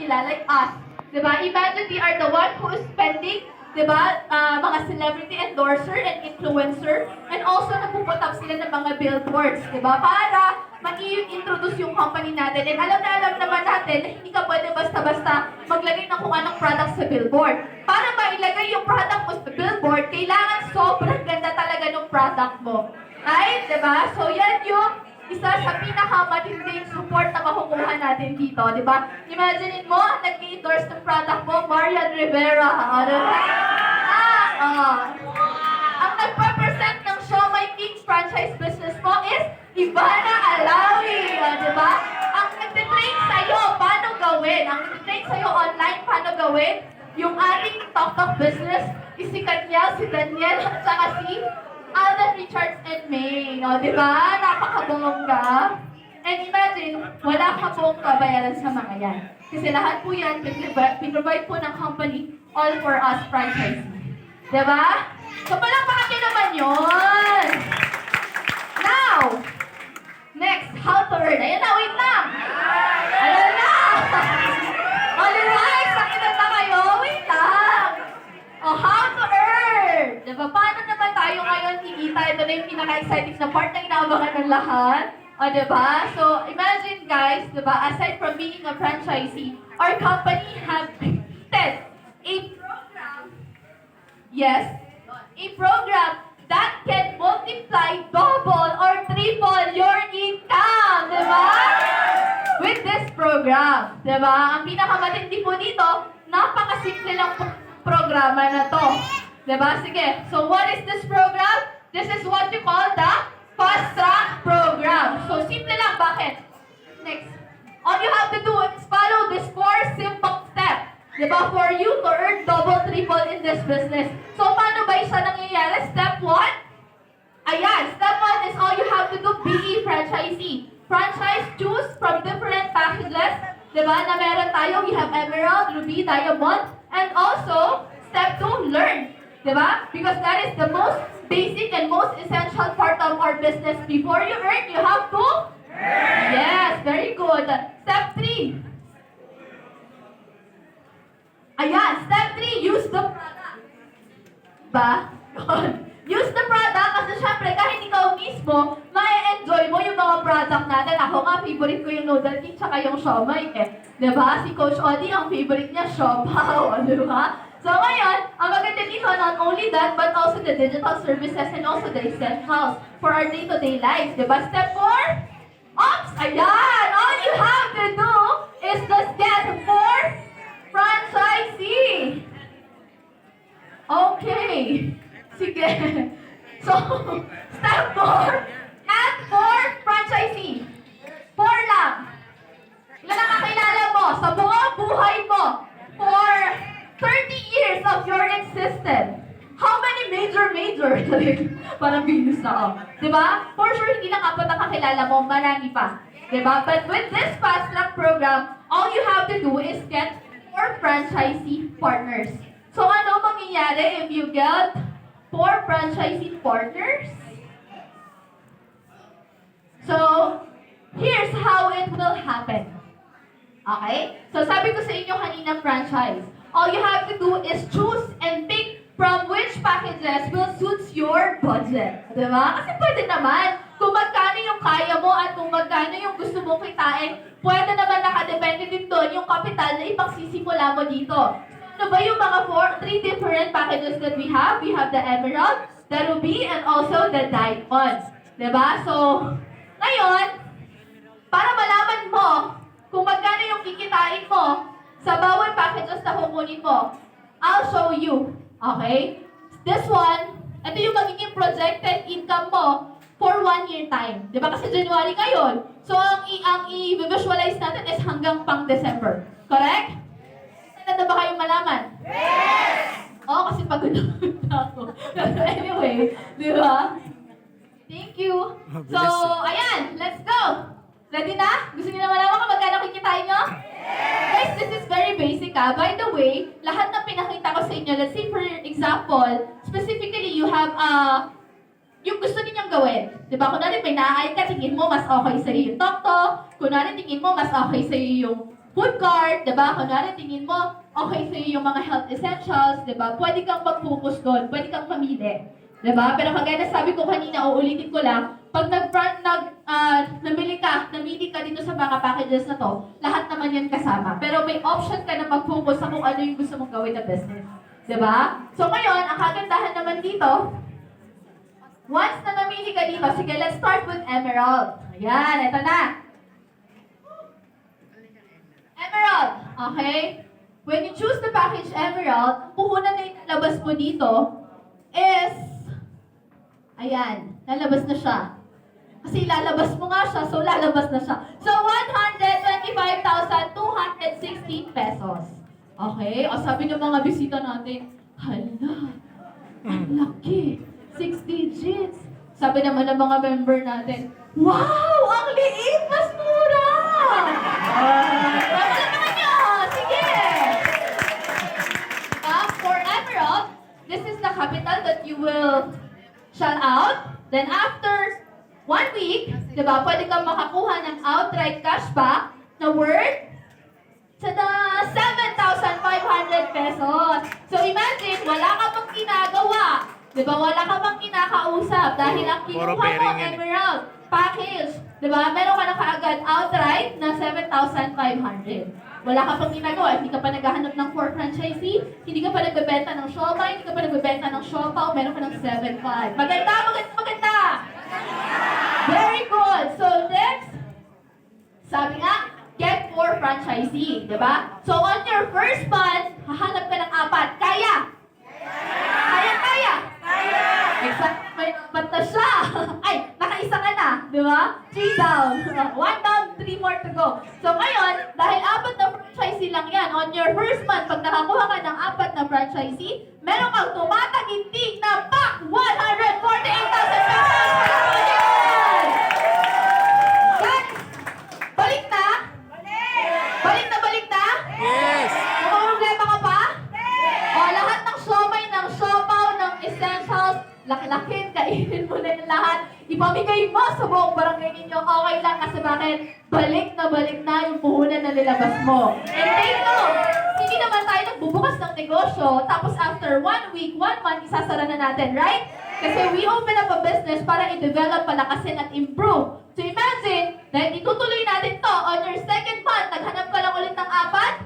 nila, like us. Diba? Imagine we are the one who is spending, diba, mga celebrity endorser and influencer, and also nagpuputap sila ng mga billboards, diba? Para mag-i-introduce yung company natin. And alam naman natin na hindi ka pwede basta-basta maglagay ng kung anong product sa billboard. Para mailagay yung product mo sa billboard, kailangan sobrang ganda talaga ng product mo. Right? Diba? So yan yung isa sa pinakamatinding support na makukuha natin dito, di ba? Imagine mo, nag-i-endorse ng product mo, Marian Rivera. Ang nagpa-present ng Siomai King's franchise business mo is Ivana Alawi, di ba? Ang nagtitrain sa'yo, paano gawin? Ang nagtitrain sa'yo online, paano gawin? Yung ating talk-talk business is si Kanya, si Daniel, at saka si Alden, Richards, and May. O, di ba? Napakabongga. And imagine, wala ka pong kabayaran sa mga yan. Kasi lahat po yan, pinrovide po ng company, all for us franchise. Di ba? So, palakpakan nyo naman yun. Now, next, how to earn. Ayan na, wait lang. Ayan na. Alright, sakitan na kayo. Wait lang. O, how to earn. Diba? Paano naman tayo ngayon kikita? Ito na yung pinaka-exciting na part na inaabangan ng lahat. O, diba? So, imagine guys, diba? Aside from being a franchisee, our company have created a program. Yes, a program that can multiply, double, or triple your income. Diba? With this program. Diba? Ang pinakamatindi po dito, napakasimple lang po programa na to. Diba? Sige. So, what is this program? This is what you call the Fast Track Program. So, simple lang. Bakit? Next. All you have to do is follow these 4 simple steps. Diba? For you to earn double, triple in this business. So, paano ba isa nangyayari? Step 1. Ayan. Step 1 is all you have to do, be a franchisee. Franchise, choose from different packages. Diba? Na meron tayo. We have Emerald, Ruby, Diamond. And also, step 2, learn. Diba? Because that is the most basic and most essential part of our business. Before you earn, you have to learn. Yes, very good. Step 3. Ayan, step 3, use the product. Diba? Use the product kasi syempre kahit ikaw mismo, ma-enjoy mo yung mga product natin. Ako nga, favorite ko yung noodle king tsaka yung siomai eh. Diba? Si Coach Odi, ang favorite niya, siopaw. Diba? So ngayon, ang maganda dito, not only that, but also the digital services and also the essentials for our day-to-day lives. Diba? Step 4, ops! Ayan! All you have to do is just get 4 franchisee. Okay. Sige. So, step 4, add 4 franchisee. 4 lang. Ilan ang kakilala mo sa buong buhay mo for 30 years of your existence? How many major? Parang business na ako. Diba? For sure, hindi lang 4 ang kakilala mo, marami pa. Diba? But with this fast track program, all you have to do is get 4 franchisee partners. So, ano mangyayari if you get 4 franchisee partners? So, here's how it will happen. Okay? So, sabi ko sa inyo kanina franchise. All you have to do is choose and pick from which packages will suit your budget. Diba? Kasi pwede naman. Kung magkano yung kaya mo at kung magkano yung gusto mong kitain, pwede naman nakadepende din doon yung kapital na ipagsisimula mo dito. Ano ba yung mga 3 different packages that we have? We have the Emerald, the Ruby, and also the Diamond. Diba? So, ngayon, para malaman mo kung magkano yung kikitain mo sa bawat packages na kukunin mo, I'll show you. Okay? This one, ito yung magiging projected income mo for 1 year time. Diba? Kasi January ngayon. So, ang i-visualize natin is hanggang pang December. Correct? Nanda ba kayong malaman? Yes! Oo, kasi pagod ako. Anyway, di ba? Thank you. So, ayan, let's go. Ready na? Gusto niyo na malaman kung magkano kikitain nyo? Yes! Guys, this is very basic ah. By the way, lahat ng pinakita ko sa inyo, let's say for example, specifically you have yung gusto ninyong gawin. Diba? Kunwari may naayad ka, tingin mo mas okay sa'yo yung tok-tok. Kunwari tingin mo mas okay sa'yo yung food cart, diba? Kunwari, tingin mo, okay sa'yo yung mga health essentials, diba? Pwede kang mag-focus doon, pwede kang mamili. Diba? Pero kagaya na sabi ko kanina, uulitin ko lang, pag namili ka dito sa mga packages na to, lahat naman yan kasama. Pero may option ka na mag-focus sa kung ano yung gusto mong gawin na business. Diba? So ngayon, ang kagandahan naman dito, once na namili ka dito, sige, let's start with Emerald. Ayan, ito na. Emerald, okay? When you choose the package Emerald, ang puhunan na ilalabas mo dito is, ayan, lalabas na siya. Kasi lalabas mo nga siya, so lalabas na siya. So, 125,216 pesos. Okay? O sabi ng mga bisita natin, hala, ang laki. 6 digits. Sabi naman ng mga member natin, wow, ang liit, mas mura. Tama naman yun. Sige. For Emerald, this is the capital that you will shell out. Then after 1 week, diba, pwede kang makakuha ng outright cashback na worth tada, 7,500 pesos. So imagine, wala ka pang ginagawa. Diba, wala ka pang kinakausap dahil ang kinuha mo, Emerald, package. Diba, meron ka na kaagad outright na 7,500. Wala ka pang ginagawa, hindi ka pa naghahanap ng for franchisee, hindi ka pa nagbebenta ng siomai, hindi ka pa nagbebenta ng siopaw, meron ka ng 7,500. Maganda, maganda, maganda! Very good! So next, sabi nga, get for franchisee, diba? So on your first month, hahanap ka ng 4. Kaya? Kaya, kaya? Kaya! Exact, may 4 na siya. Ay, nakaisa ka na, diba? 3 down. 1 down, 3 more to go. So ngayon, dahil 4 na franchisee lang yan, on your first month, pag nakakuha ka ng 4 na franchisee, meron kang tumataginting na back 148,000 pesos! Guys, balik na? Balik na, balik na? Yes! May problema ka pa? O, lahat ng siomai, ng siopaw, ng essentials, laki-lakin, kainin mo na yung lahat. Ipamigay mo sa buong barangay ninyo. Okay lang kasi bakit? Balik na yung puhunan na nilabas mo. And take note, hindi naman tayo nagbubukas ng negosyo, tapos after 1 week, 1 month, isasara na natin, right? Kasi we open up a business para i-develop, palakasin at improve. So imagine, dahil itutuloy natin to, on your second month, naghanap ka lang ulit ng 4,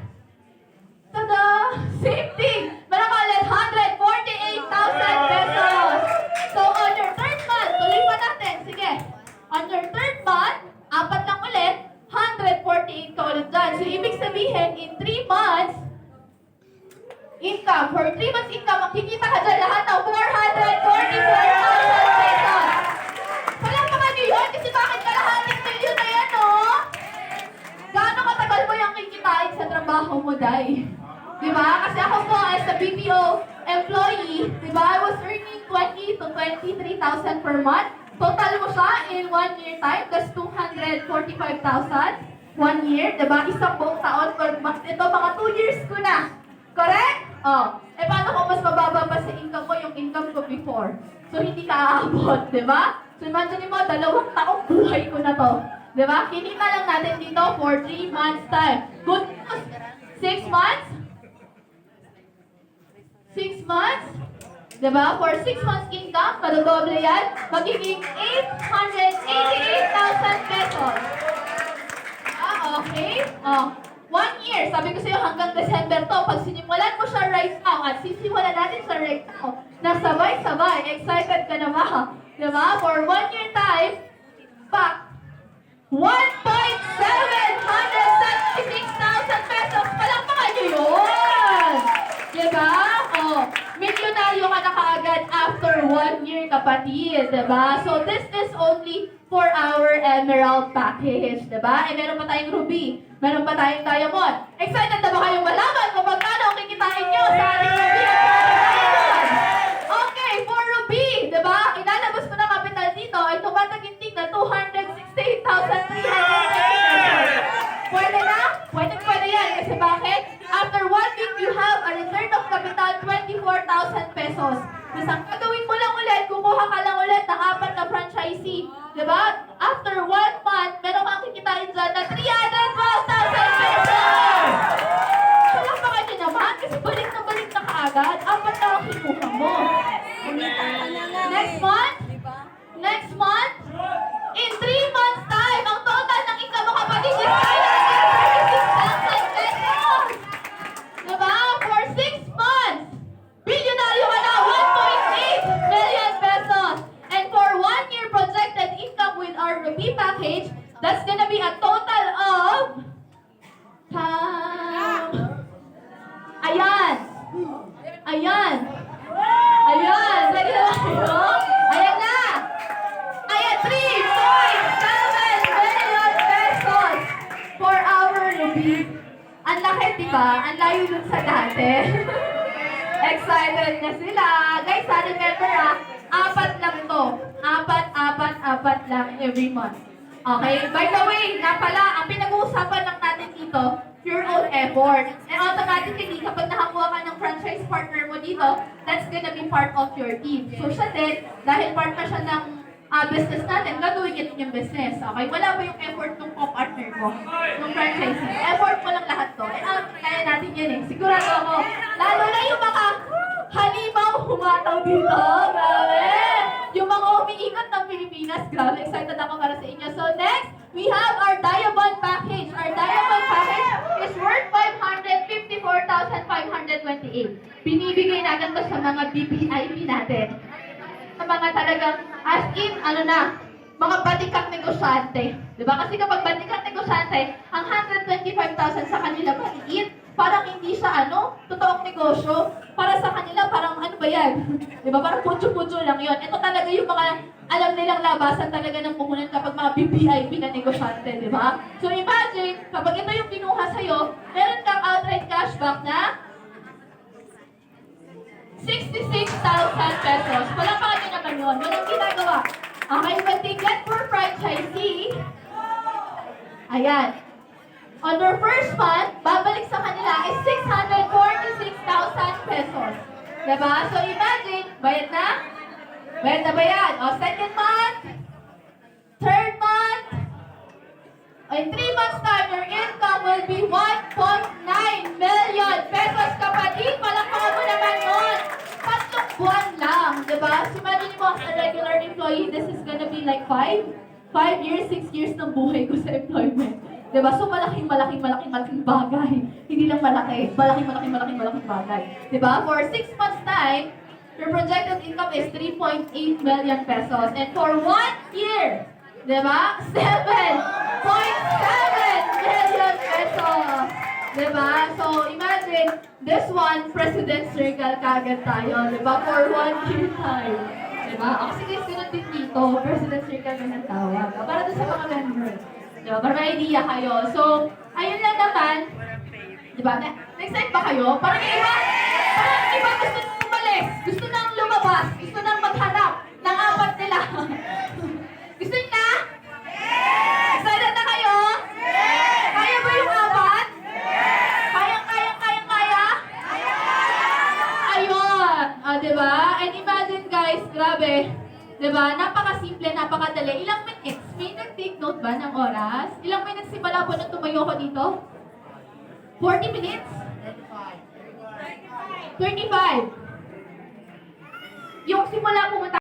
tada! Same thing! Meron ka ulit 148,000 pesos! So on your third month, tuloy pa natin, sige. On your third month, 4 lang ulit, 148 ka ulit dyan. So ibig sabihin, in 3 months, income, for 3 months income, makikita ka dyan lahat ng 444,000 pesos! Palakpakan niyo yun kasi bakit kalahating milyon na yan, no? Gaano katagal mo yung kikitain sa trabaho mo, Day? Diba? Kasi ako po, as a BPO employee, diba, I was earning 20 to 23,000 per month. Total mo siya in 1 year time, that's 245,000. 1 year, diba? Isang buong taon, ito mga 2 years ko na. Correct? Oh. Eh, paano kung mas mababa pa sa income mo yung income ko before? So, hindi ka aabot, diba? So, imagine mo, 2 taong buhay ko na to. Diba? Kinita lang natin dito for 3 months time. Good news. 6 months? 6 months? Diba? For 6 months income, madodoble yan, magiging 888,000 pesos. Okay? Oh. 1 year. Sabi ko sa'yo hanggang December to. Pag sinimulan mo siya right now at sisimulan natin siya right now, nasabay-sabay. Excited ka na ba? Diba? For 1 year time, back 1,776,000 pesos. Palakpakan nyo yun! Diba? Oh, milyonaryo ka na kaagad after 1 year, kapatid. Diba? So, this is only for our Emerald package. Diba? Eh, meron pa tayong Ruby. Meron pa tayong Diamond. Excited na ba kayong malaman kung magkano ang kikitain nyo sa ating Ruby at Diamond? Okay, for Ruby, diba? Ilalabas mo na kapital dito ay tumataginting na 268,300 pesos. Pwede na? Pwede yan. Kasi bakit? After 1 week, you have a return of capital 24,000 pesos. Tapos ang gagawin mo lang ulit, kukuha ka lang ulit ng 4 na franchisee. Diba? After 1 month, meron kang kikitain dyan na 312,000 pesos! Ang laki, di ba? Ang layo dun sa dati. Excited na sila. Guys, remember apat lang to. Apat lang every month. Okay? By the way, nga pala, ang pinag-uusapan lang natin dito, your own effort. And automatically, kapag nakakuha ka ng franchise partner mo dito, that's gonna be part of your team. So siya din, dahil part na siya ng business natin, gagawin niya din yung business. Okay? Wala ba yung effort ng co-partner mo? Ng franchisee? Effort mo lang lahat to. And kaya natin yan eh. Sigurado ako. Lalo na yung mga halimaw humataw dito. Grabe! Yung mga umiikot ng Pilipinas. Grabe, excited ako para sa inyo. So next, we have our Diamond Package. Our Diamond Package is worth 554,528. Binibigay natin to sa mga BPIP natin. Sa mga talagang, as in, mga batikang negosyante. Diba? Kasi kapag batikang negosyante, ang 125,000 sa kanila maliit. Parang hindi siya, totoong negosyo. Para sa kanila, parang ano ba yan? Diba? Parang putyo-putyo lang yon. Ito talaga yung mga alam nilang labasan talaga ng puhunan kapag mga BPIP na negosyante, diba? So imagine, kapag ito yung kinuha sa'yo, meron kang outright cashback na 66,000 pesos. Palakpakan nyo naman yun. Yun ang ginagawa. Okay, when they get for franchisee, ayan. On their first month, babalik sa kanila is 646,000 pesos. Diba? So imagine, bayad na? Bayad na ba yan? O, second month, third month, in 3 months time, your income will be 1.9 million pesos, kapatid. Palakpakan mo naman yun. 3 buwan lang, diba? So imagine mo, as a regular employee, this is gonna be like 5 years, 6 years ng buhay ko sa employment. Diba? So malaking bagay. Hindi lang malaki. Malaking bagay. Diba? For 6 months time, your projected income is 3.8 million pesos. And for 1 year, diba? 7.7 million pesos. Diba? So imagine, this one, President Circle kagad tayo. Diba? For 1 year time. Diba? Kasi guys, ganun din dito. President Circle na tawag. Para doon sa mga members. Diba? Para may idea kayo. So, ayun lang naman. Diba? Next time ba kayo? Parang iba gusto nang umalis. Gusto nang lumabas. Gusto nang maghanap ng apat nila. Gusto nyo na? Excited na kayo? Kaya ba yung apat? Kaya? Ayun. Diba? And imagine guys, grabe. Diba? Napaka-simple, napakadali. Ilang minutes? May nag-take note ba ng oras? Ilang minutes simula po nung tumayo ko dito? 40 minutes? 35. Yung simula pumunta